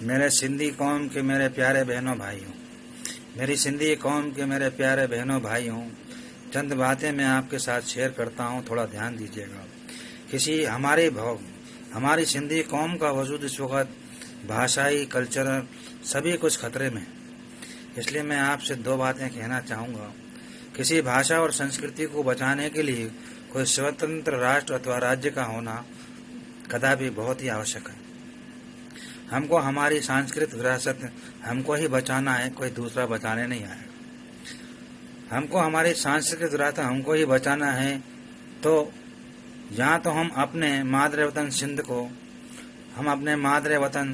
मेरे सिंधी कौम के मेरे प्यारे बहनों भाइयों, मेरी सिंधी कौम के मेरे प्यारे बहनों भाइयों, चंद बातें मैं आपके साथ शेयर करता हूँ, थोड़ा ध्यान दीजिएगा। हमारी सिंधी कौम का वजूद इस वक्त भाषाई, कल्चरल सभी कुछ खतरे में है। इसलिए मैं आपसे दो बातें कहना चाहूँगा। किसी भाषा और संस्कृति को बचाने के लिए कोई स्वतंत्र राष्ट्र अथवा राज्य का होना कदापि बहुत ही आवश्यक है। हमको हमारी सांस्कृतिक विरासत हमको ही बचाना है, कोई दूसरा बचाने नहीं आएगा। हमको हमारी सांस्कृतिक विरासत हमको ही बचाना है, तो यहाँ तो हम अपने मादरे वतन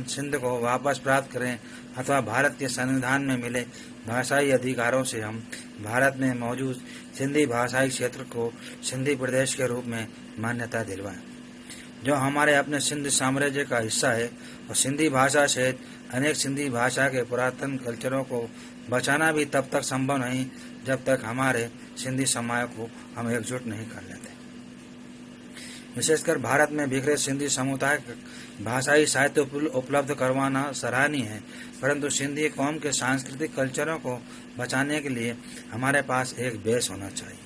सिंध को वापस प्राप्त करें अथवा भारत के संविधान में मिले भाषाई अधिकारों से हम भारत में मौजूद सिंधी भाषाई क्षेत्र को सिंधी प्रदेश के रूप में मान्यता दिलवाएं, जो हमारे अपने सिंध साम्राज्य का हिस्सा है। और सिंधी भाषा सहित अनेक सिंधी भाषा के पुरातन कल्चरों को बचाना भी तब तक संभव नहीं जब तक हमारे सिंधी समाज को हम एकजुट नहीं कर लेते। विशेषकर भारत में बिखरे सिंधी समुदाय भाषाई साहित्य उपलब्ध करवाना सराहनीय है, परंतु सिंधी कौम के सांस्कृतिक कल्चरों को बचाने के लिए हमारे पास एक बेस होना चाहिए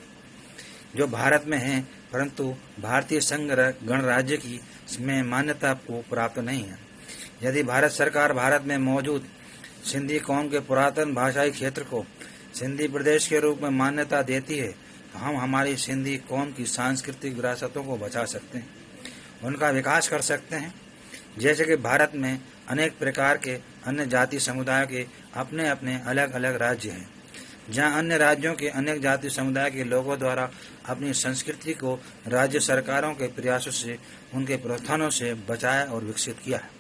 जो भारत में है, परंतु भारतीय संघ गणराज्य की में मान्यता को प्राप्त नहीं है। यदि भारत सरकार भारत में मौजूद सिंधी कौम के पुरातन भाषाई क्षेत्र को सिंधी प्रदेश के रूप में मान्यता देती है, तो हम हमारी सिंधी कौम की सांस्कृतिक विरासतों को बचा सकते हैं, उनका विकास कर सकते हैं। जैसे कि भारत में अनेक प्रकार के अन्य जाति समुदायों के अपने अपने अलग अलग राज्य हैं, जहां अन्य राज्यों के अनेक जाति समुदाय के लोगों द्वारा अपनी संस्कृति को राज्य सरकारों के प्रयासों से, उनके प्रोत्साहनों से बचाया और विकसित किया है।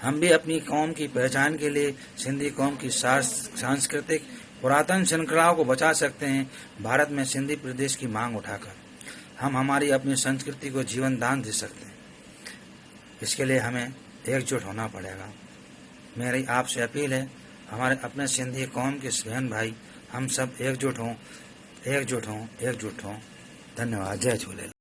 हम भी अपनी कौम की पहचान के लिए सिंधी कौम की सांस्कृतिक पुरातन श्रृंखलाओं को बचा सकते हैं। भारत में सिंधी प्रदेश की मांग उठाकर हम हमारी अपनी संस्कृति को जीवन दान दे सकते हैं। इसके लिए हमें एकजुट होना पड़ेगा। मेरी आपसे अपील है, हमारे अपने सिंधी कौम के बहन भाई हम सब एकजुट हों। धन्यवाद। जय झूलेलाल।